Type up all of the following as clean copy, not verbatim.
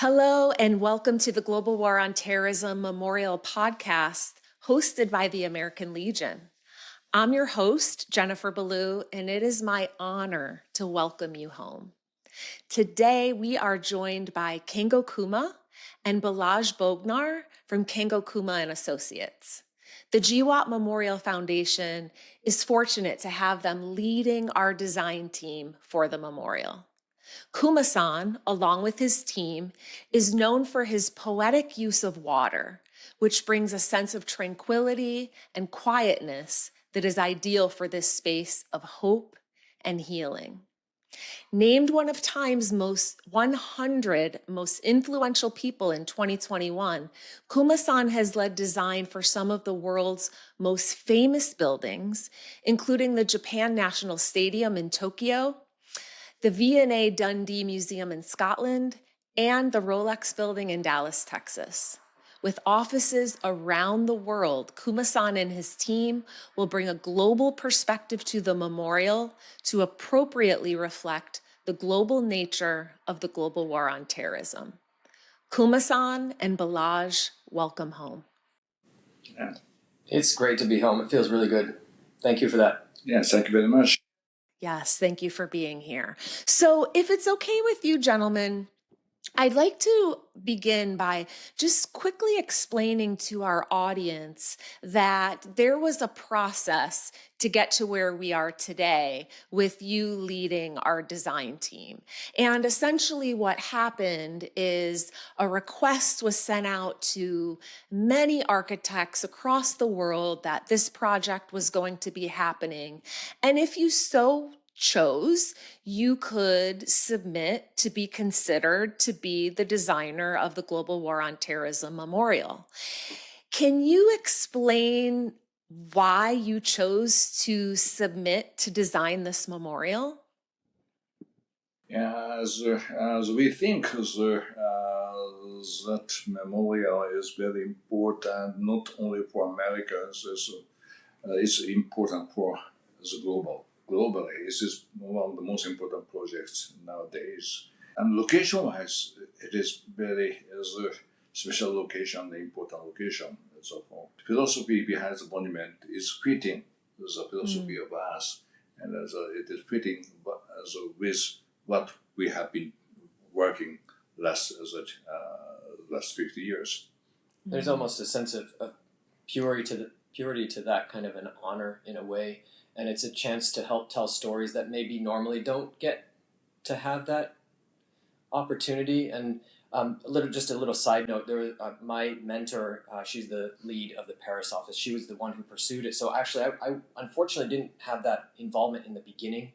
Hello, and welcome to the Global War on Terrorism Memorial podcast, hosted by the American Legion. I'm your host, Jennifer Ballou, and it is my honor to welcome you home. Today, we are joined by Kengo Kuma and Balázs Bognár from Kengo Kuma and Associates. The GWOT Memorial Foundation is fortunate to have them leading our design team for the memorial. Kuma-san, along with his team, is known for his poetic use of water, which brings a sense of tranquility and quietness that is ideal for this space of hope and healing. Named one of Time's 100 most influential people in 2021, Kuma-san has led design for some of the world's most famous buildings, including the Japan National Stadium in Tokyo, the V&A Dundee Museum in Scotland, and the Rolex Building in Dallas, Texas. With offices around the world, Kuma-san and his team will bring a global perspective to the memorial to appropriately reflect the global nature of the global war on terrorism. Kuma-san and Balázs, welcome home. Yeah. It's great to be home. It feels really good. Thank you for that. Yes, thank you very much. Yes, thank you for being here. So if it's okay with you, gentlemen, I'd like to begin by just quickly explaining to our audience that there was a process to get to where we are today with you leading our design team. And essentially what happened is a request was sent out to many architects across the world that this project was going to be happening. And if you so chose, you could submit to be considered to be the designer of the Global War on Terrorism Memorial. Can you explain why you chose to submit to design this memorial? Yeah, as we think that memorial is very important, not only for America, it's important for the globally. This is one of the most important projects nowadays. And location-wise, it is very special location, important location. So the philosophy behind the monument is fitting the philosophy of us, and it is fitting with what we have been working last 50 years. There's almost a sense of purity to that kind of an honor in a way, and it's a chance to help tell stories that maybe normally don't get to have that opportunity. And just a little side note, there was my mentor, she's the lead of the Paris office. She was the one who pursued it. So actually, I unfortunately didn't have that involvement in the beginning.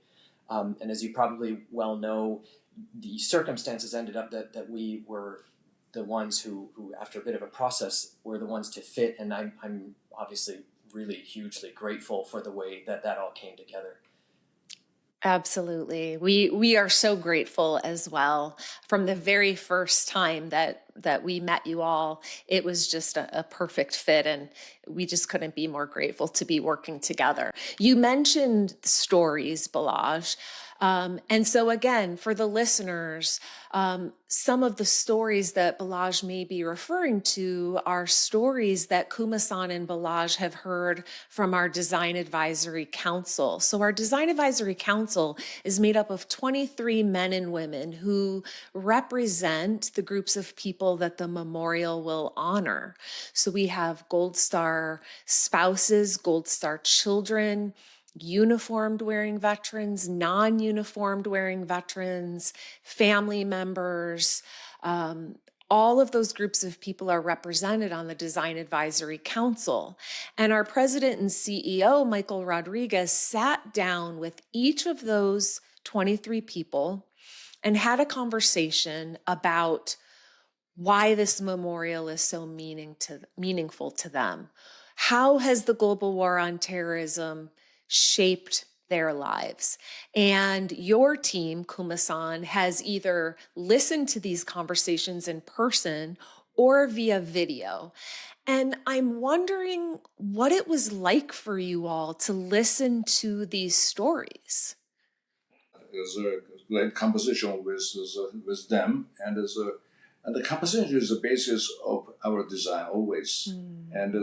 And as you probably well know, the circumstances ended up that we were the ones who, after a bit of a process, were the ones to fit. And I'm obviously really hugely grateful for the way that all came together. Absolutely. We are so grateful as well. From the very first time that we met you all, it was just a perfect fit, and we just couldn't be more grateful to be working together. You mentioned stories, Balázs. And so again, for the listeners, some of the stories that Balázs may be referring to are stories that Kuma-san and Balázs have heard from our Design Advisory Council. So our Design Advisory Council is made up of 23 men and women who represent the groups of people that the memorial will honor. So we have Gold Star spouses, Gold Star children, uniformed wearing veterans, non-uniformed wearing veterans, family members. All of those groups of people are represented on the Design Advisory Council. And our president and CEO, Michael Rodriguez, sat down with each of those 23 people and had a conversation about why this memorial is so meaningful to them. How has the global war on terrorism shaped their lives? And your team, Kuma-san, has either listened to these conversations in person or via video. And I'm wondering what it was like for you all to listen to these stories. There's a great conversation with them, and And the composition is the basis of our design always. And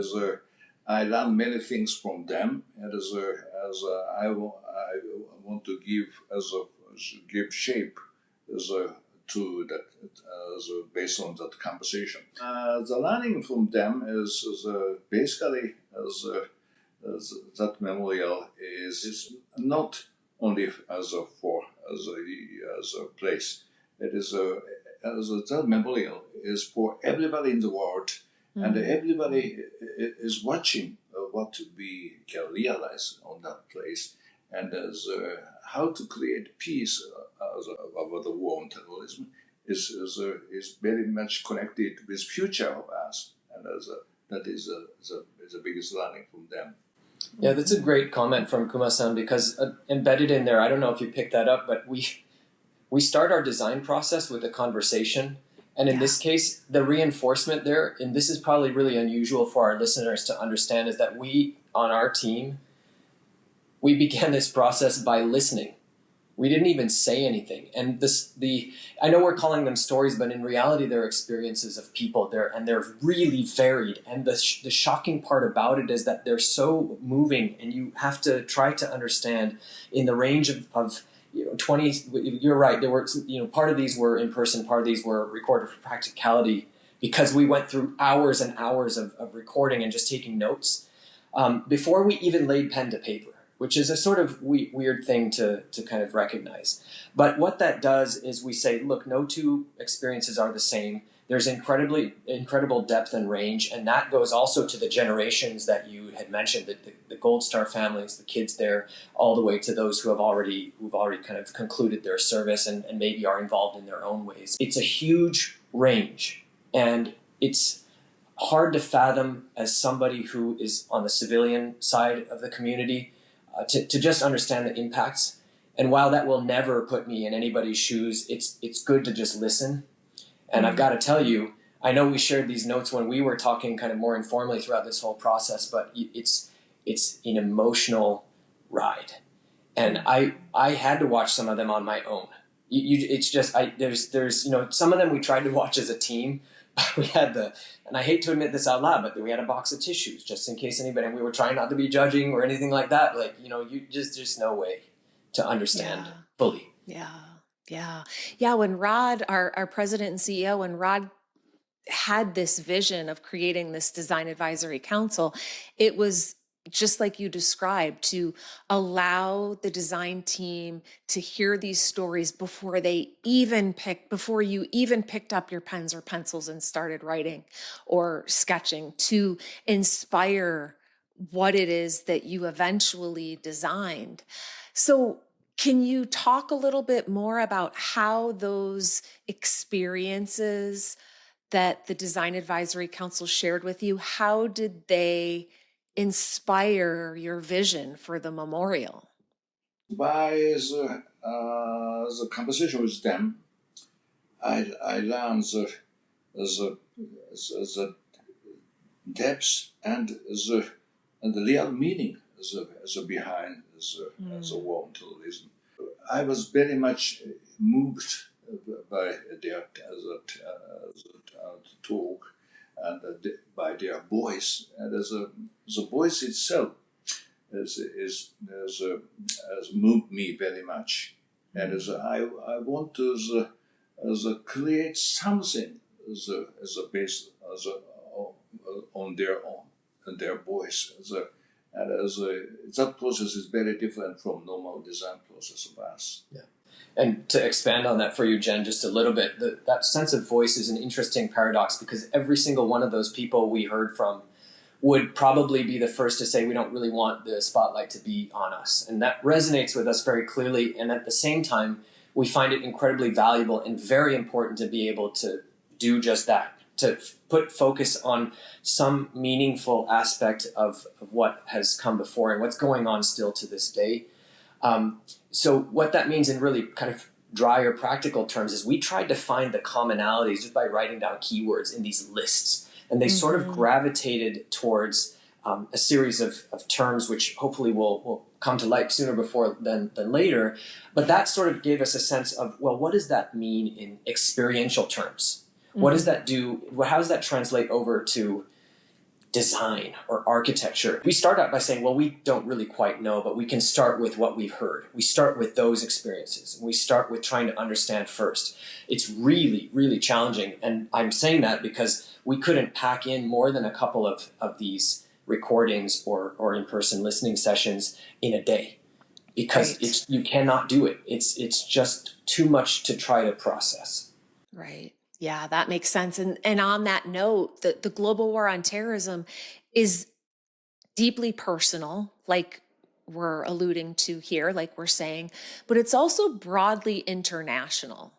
I learned many things from them. And I want to give shape to that based on that composition. The learning from them is basically that memorial is not only as a place. It is that memorial is for everybody in the world, and everybody is watching what we can realize on that place, and how to create peace about the war on terrorism is very much connected with future of us, and that is the biggest learning from them. Yeah, that's a great comment from Kuma-san, because embedded in there, I don't know if you picked that up, but we start our design process with a conversation. And in this case, the reinforcement there, and this is probably really unusual for our listeners to understand, is that we, on our team, we began this process by listening. We didn't even say anything. And I know we're calling them stories, but in reality, they're experiences of people there, and they're really varied. And the shocking part about it is that they're so moving, and you have to try to understand in the range of 20, you're right, there were, part of these were in person, part of these were recorded for practicality, because we went through hours and hours of recording and just taking notes before we even laid pen to paper, which is a sort of weird thing to kind of recognize. But what that does is we say, look, no two experiences are the same. There's incredible depth and range, and that goes also to the generations that you had mentioned, the Gold Star families, the kids there, all the way to those who've already kind of concluded their service and maybe are involved in their own ways. It's a huge range, and it's hard to fathom as somebody who is on the civilian side of the community to just understand the impacts. And while that will never put me in anybody's shoes, it's good to just listen. And I've got to tell you, I know we shared these notes when we were talking kind of more informally throughout this whole process, but it's an emotional ride. And I had to watch some of them on my own. It's just, there's some of them we tried to watch as a team, but we had and I hate to admit this out loud, but we had a box of tissues just in case anybody, and we were trying not to be judging or anything like that. Like, there's no way to understand fully. Yeah. When Rod, our president and CEO, when Rod had this vision of creating this design advisory council, it was just like you described, to allow the design team to hear these stories before you even picked up your pens or pencils and started writing or sketching, to inspire what it is that you eventually designed. So can you talk a little bit more about how those experiences that the Design Advisory Council shared with you, how did they inspire your vision for the memorial? By the conversation with them, I learned the depth and the real meaning behind the war on terrorism. I was very much moved by their talk and by their voice, and the voice itself has moved me very much. And I want to create something as a base on their voice. And that process is very different from normal design process of us. Yeah. And to expand on that for you, Jen, just a little bit, that sense of voice is an interesting paradox, because every single one of those people we heard from would probably be the first to say, we don't really want the spotlight to be on us. And that resonates with us very clearly. And at the same time, we find it incredibly valuable and very important to be able to do just that, to put focus on some meaningful aspect of what has come before and what's going on still to this day. So what that means in really kind of dry or practical terms is we tried to find the commonalities just by writing down keywords in these lists. And they sort of gravitated towards a series of terms which hopefully will come to light sooner before than later. But that sort of gave us a sense of, well, what does that mean in experiential terms? What does that do? How does that translate over to design or architecture? We start out by saying, well, we don't really quite know, but we can start with what we've heard. We start with those experiences. We start with trying to understand first. It's really, really challenging. And I'm saying that because we couldn't pack in more than a couple of these recordings or in-person listening sessions in a day, because you cannot do it. It's just too much to try to process. Right. Yeah, that makes sense. And on that note, the global war on terrorism is deeply personal, like we're alluding to here, like we're saying, but it's also broadly international.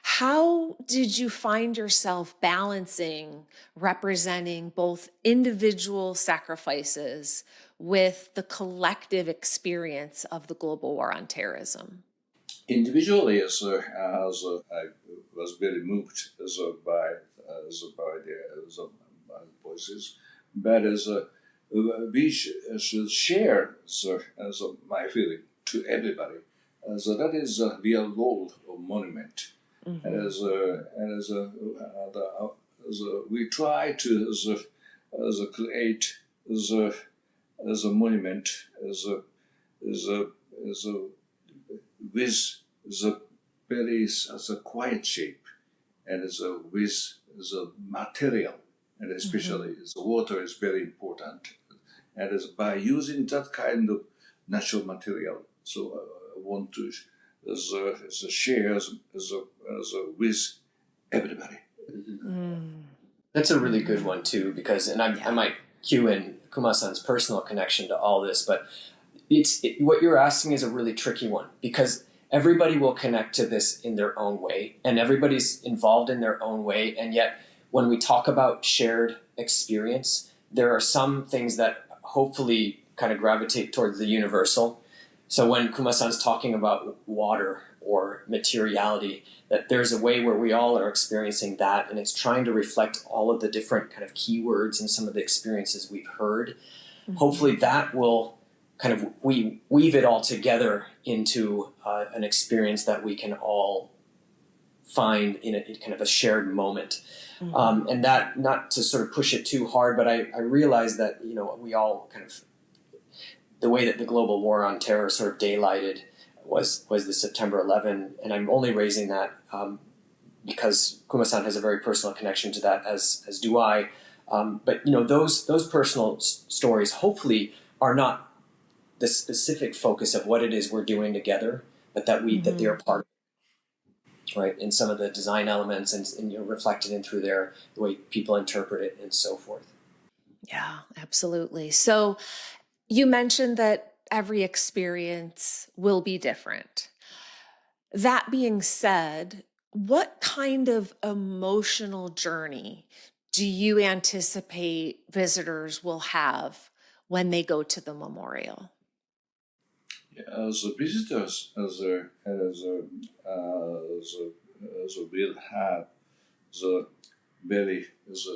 How did you find yourself balancing representing both individual sacrifices with the collective experience of the global war on terrorism? Individually, I was very moved by by the voices, but we should share my feeling to everybody. So that is the real role of monument, and we try to create as a monument with the very as a quiet shape, and with the material, and especially the water is very important, and by using that kind of natural material. So I want to share with everybody. That's a really good one too, because, and I might cue in Kuma-san's personal connection to all this, but what you're asking is a really tricky one, because everybody will connect to this in their own way, and everybody's involved in their own way. And yet, when we talk about shared experience, there are some things that hopefully kind of gravitate towards the universal. So when Kuma-san's talking about water or materiality, that there's a way where we all are experiencing that, and it's trying to reflect all of the different kind of keywords and some of the experiences we've heard. Hopefully that will kind of weave it all together into an experience that we can all find in a kind of a shared moment. And that, not to sort of push it too hard, but I realize that, we all kind of, the way that the global war on terror sort of daylighted was the September 11, and I'm only raising that because Kuma-san has a very personal connection to that, as do I. But those personal stories hopefully are not the specific focus of what it is we're doing together, but that that they're part of it, right? In some of the design elements and reflected in through the way people interpret it and so forth. Yeah, absolutely. So you mentioned that every experience will be different. That being said, what kind of emotional journey do you anticipate visitors will have when they go to the memorial? As visitors, will have the very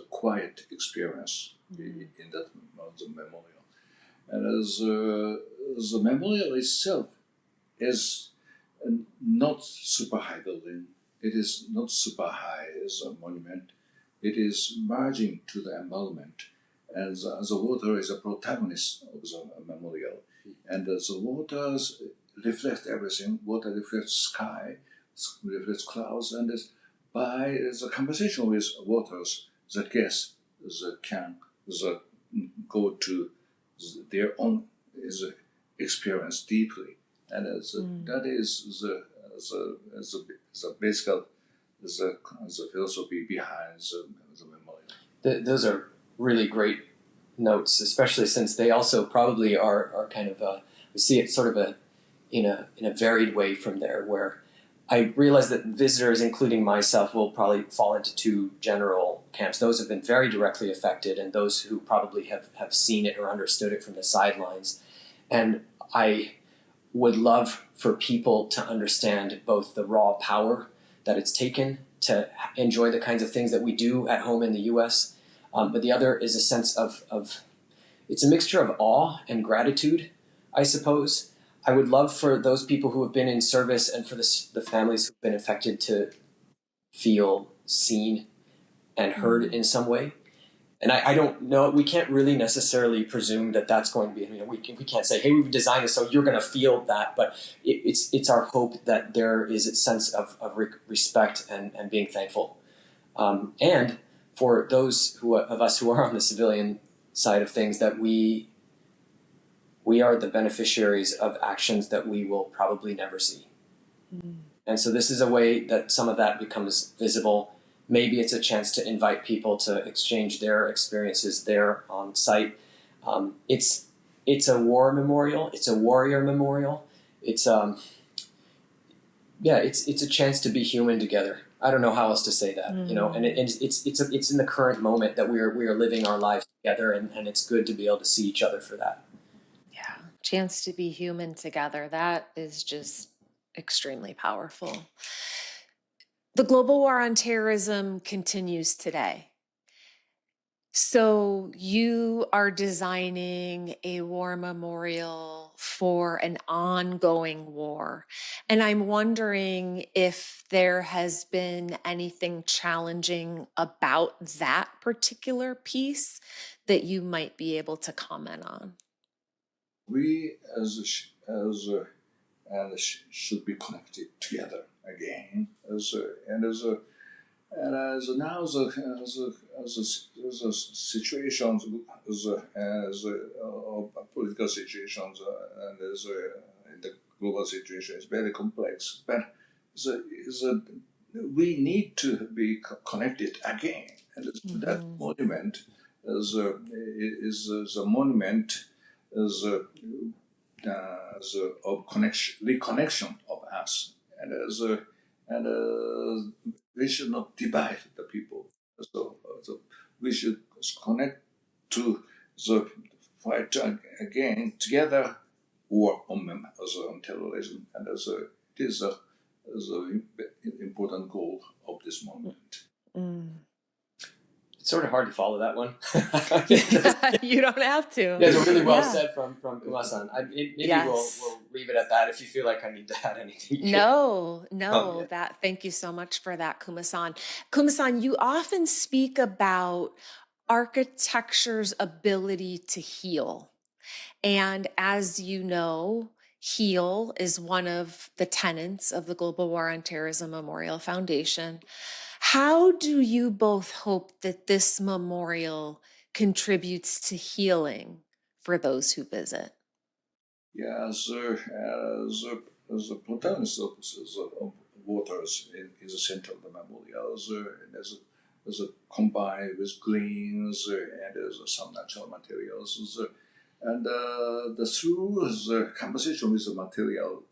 quiet experience in that the memorial, and the memorial itself is not super high building. It is not super high as a monument. It is merging to the environment, and the water is a protagonist of the memorial. And the waters reflect everything. Water reflects sky, reflects clouds, and by the conversation with waters, the guests can go to their own experience deeply, and that is the basic the philosophy behind the memorial. Those are really great notes, especially since they also probably are kind of we see it sort of in a varied way from there, where I realize that visitors, including myself, will probably fall into two general camps. Those have been very directly affected, and those who probably have seen it or understood it from the sidelines. And I would love for people to understand both the raw power that it's taken to enjoy the kinds of things that we do at home in the U.S., but the other is a sense of it's a mixture of awe and gratitude, I suppose. I would love for those people who have been in service and for the families who've been affected to feel seen and heard in some way. And I don't know, we can't really necessarily presume that that's going to be, we can't say, hey, we've designed it so you're going to feel that, but it's our hope that there is a sense of respect and being thankful. And for those of us who are on the civilian side of things, that we are the beneficiaries of actions that we will probably never see. And so this is a way that some of that becomes visible. Maybe it's a chance to invite people to exchange their experiences there on site. It's a war memorial. It's a warrior memorial. It's a chance to be human together. I don't know how else to say that, and it's in the current moment that we are living our lives together, and it's good to be able to see each other for that. Yeah, chance to be human together. That is just extremely powerful. The global war on terrorism continues today. So you are designing a war memorial for an ongoing war. And I'm wondering if there has been anything challenging about that particular piece that you might be able to comment on. We should be connected together again now the situations political situations and in the global situation is very complex, but we need to be connected again, and that monument is the monument of reconnection of us, and we should not divide the people. So we should connect to the fight again together, war on terrorism, and it is the important goal of this moment. It's sort of hard to follow that one. You don't have to. Yeah, it's really well said from Kuma-san. Maybe Yes. we'll leave it at that. If you feel like I need to add anything. No, thank you so much for that, Kuma-san. Kuma-san, you often speak about architecture's ability to heal. And as you know, HEAL is one of the tenets of the Global War on Terrorism Memorial Foundation. How do you both hope that this memorial contributes to healing for those who visit? Yeah, as the protagonist of waters in the center of the memorial, as a combined with greens and some natural materials, and through the conversation with the material,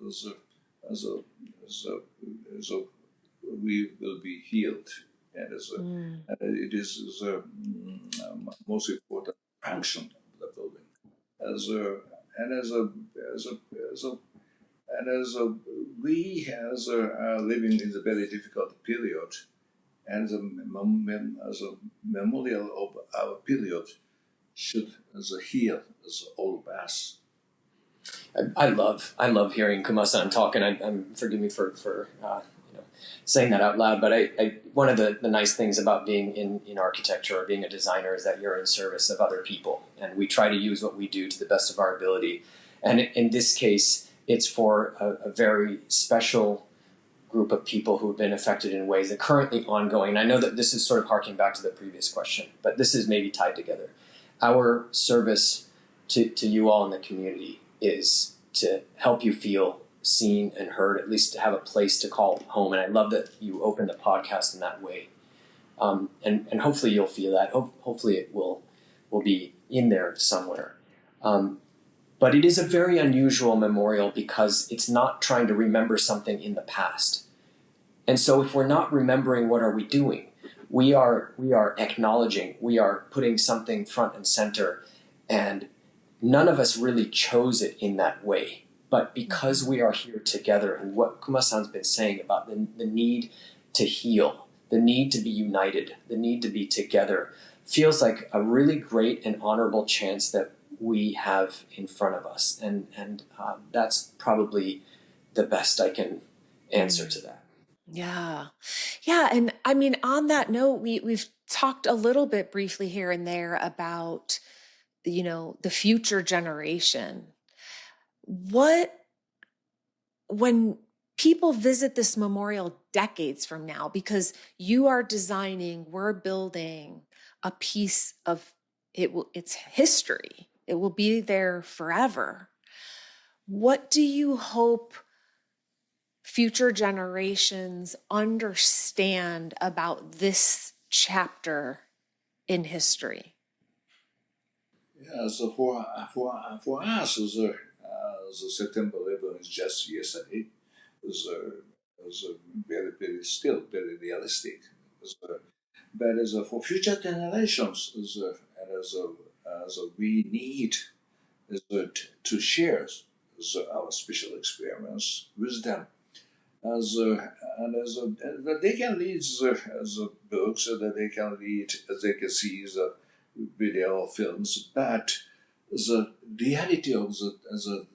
we will be healed, and it is the most important function of the building. We are living in a very difficult period, and as a memorial of our period should heal all of us. I love hearing Kuma-san talk, and I'm forgive me for saying that out loud, but I one of the nice things about being in architecture or being a designer is that you're in service of other people, and we try to use what we do to the best of our ability. And in this case, it's for a very special group of people who have been affected in ways that are currently ongoing. And I know that this is sort of harking back to the previous question, but this is maybe tied together. Our service to you all in the community is to help you feel seen and heard, at least to have a place to call home. And I love that you opened the podcast in that way. And hopefully you'll feel that. Hopefully it will be in there somewhere. But it is a very unusual memorial because it's not trying to remember something in the past. And so if we're not remembering, what are we doing? We are acknowledging, we are putting something front and center, and none of us really chose it in that way. But because we are here together, and what Kuma-san's been saying about the need to heal, the need to be united, the need to be together, feels like a really great and honorable chance that we have in front of us. And that's probably the best I can answer to that. Yeah. And I mean, on that note, we've talked a little bit briefly here and there about, the future generation. When people visit this memorial decades from now, because we're building a piece of it's history. It will be there forever. What do you hope future generations understand about this chapter in history? Yeah, so for us, the September 11 is just yesterday. Was very, very still very realistic. But for future generations, we need to share our special experience with them. And they can read the books, that they can read, they can see the video films, but the reality of the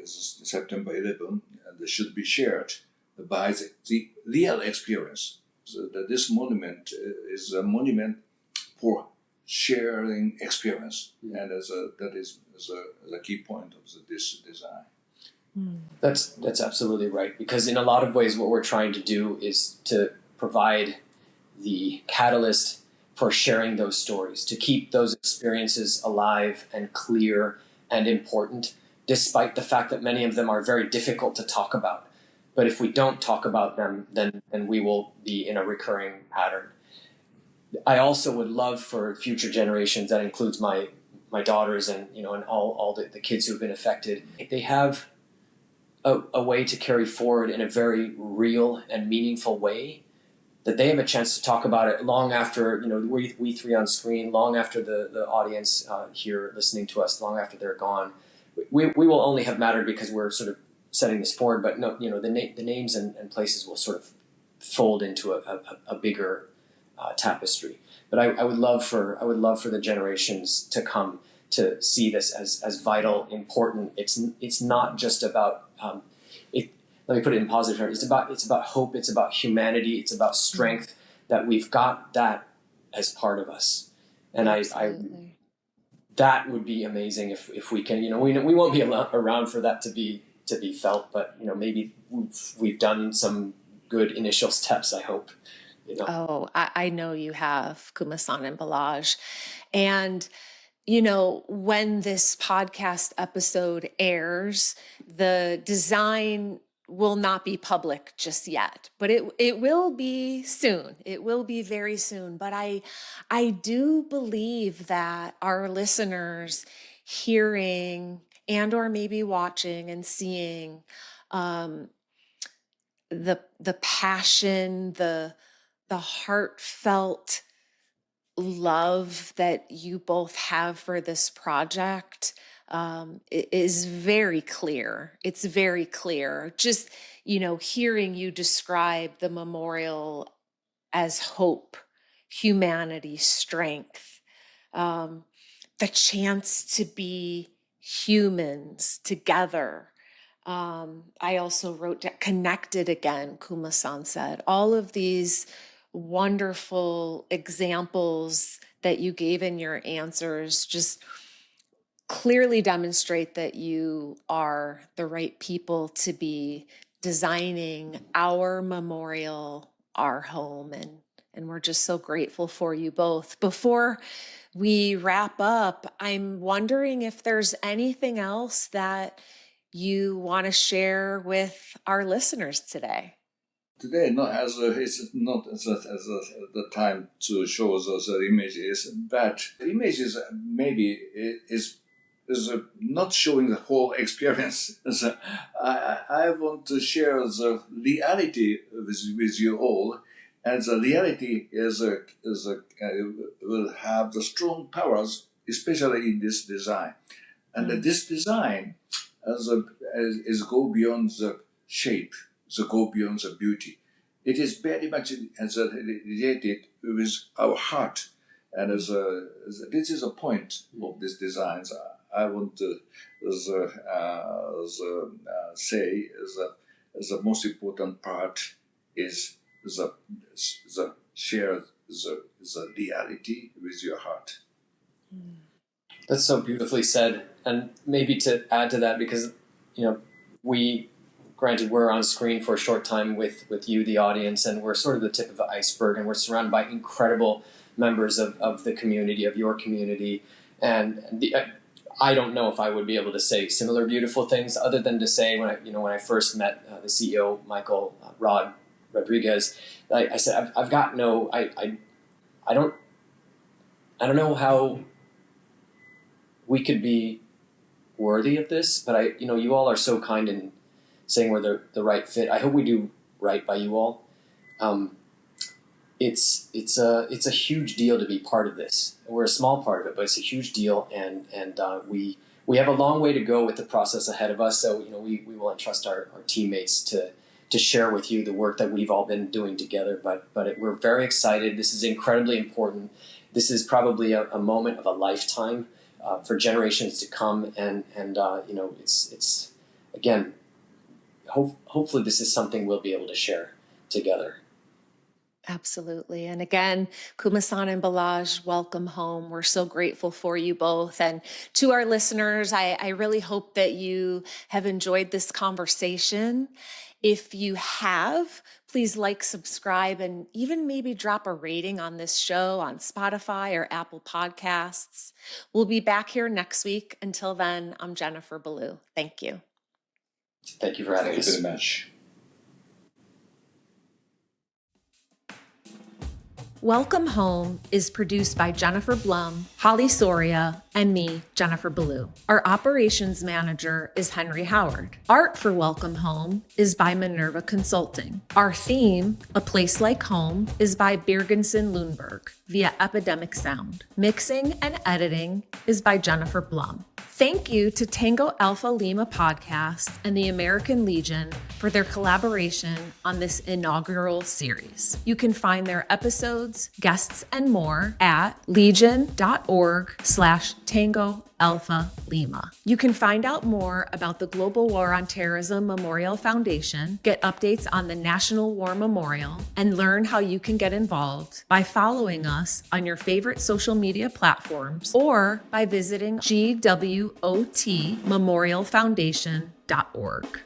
September 11 should be shared by the real experience. So that this monument is a monument for sharing experience, and that is the key point of this design. That's absolutely right, because in a lot of ways what we're trying to do is to provide the catalyst for sharing those stories, to keep those experiences alive and clear and important, despite the fact that many of them are very difficult to talk about. But if we don't talk about them, then we will be in a recurring pattern. I also would love for future generations, that includes my daughters and all the kids who have been affected, they have a way to carry forward in a very real and meaningful way, that they have a chance to talk about it long after, we three on screen, long after the audience here listening to us, long after they're gone. We will only have mattered because we're sort of setting this forward, but no, the names and places will sort of fold into a bigger tapestry. But I would love for the generations to come to see this as vital, important. It's not just about let me put it in positive terms. It's about hope. It's about humanity. It's about strength. That we've got that as part of us, and I that would be amazing if we can. We won't be around for that to be felt, but maybe we've done some good initial steps, I hope. Oh, I know you have, Kuma-san and Balázs. And when this podcast episode airs, the design will not be public just yet, but it will be soon. It will be very soon. But I do believe that our listeners hearing and or maybe watching and seeing the passion, the heartfelt love that you both have for this project is very clear. It's very clear. Just, hearing you describe the memorial as hope, humanity, strength, the chance to be humans together. I also wrote down, connected again, Kuma-san said. All of these wonderful examples that you gave in your answers just clearly demonstrate that you are the right people to be designing our memorial, our home, and we're just so grateful for you both. Before we wrap up, I'm wondering if there's anything else that you want to share with our listeners today. Today, it's not as the time to show those images, but images maybe is not showing the whole experience. So I want to share the reality with you all, and the reality will have the strong powers, especially in this design, and this design is go beyond the shape. Go beyond the beauty. It is very much related with our heart, and this is a point of this design. I want to say the most important part is the shared the reality with your heart. That's so beautifully said. And maybe to add to that, because, we're on screen for a short time with you, the audience, and we're sort of the tip of the iceberg, and we're surrounded by incredible members of the community, of your community. And I don't know if I would be able to say similar beautiful things other than to say when I first met the CEO, Michael Rodriguez, I said, I've got no, I don't know how we could be worthy of this, but you all are so kind in saying we're the right fit. I hope we do right by you all. It's a huge deal to be part of this. We're a small part of it, but it's a huge deal, and we have a long way to go with the process ahead of us. So we will entrust our teammates to share with you the work that we've all been doing together. But we're very excited. This is incredibly important. This is probably a moment of a lifetime for generations to come, and it's again. Hopefully this is something we'll be able to share together. Absolutely. And again, Kuma-san and Balázs, welcome home. We're so grateful for you both. And to our listeners, I really hope that you have enjoyed this conversation. If you have, please like, subscribe, and even maybe drop a rating on this show on Spotify or Apple Podcasts. We'll be back here next week. Until then, I'm Jennifer Ballou. Thank you. Thank you for having us. Thank you very much. Welcome Home is produced by Jennifer Blum, Holly Soria, and me, Jennifer Ballou. Our operations manager is Henry Howard. Art for Welcome Home is by Minerva Consulting. Our theme, A Place Like Home, is by Birgensen Lundberg via Epidemic Sound. Mixing and editing is by Jennifer Blum. Thank you to Tango Alpha Lima Podcast and the American Legion for their collaboration on this inaugural series. You can find their episodes, guests, and more at legion.org/Tango Alpha Lima. You can find out more about the Global War on Terrorism Memorial Foundation, get updates on the National War Memorial, and learn how you can get involved by following us on your favorite social media platforms or by visiting GWOT memorialfoundation.org.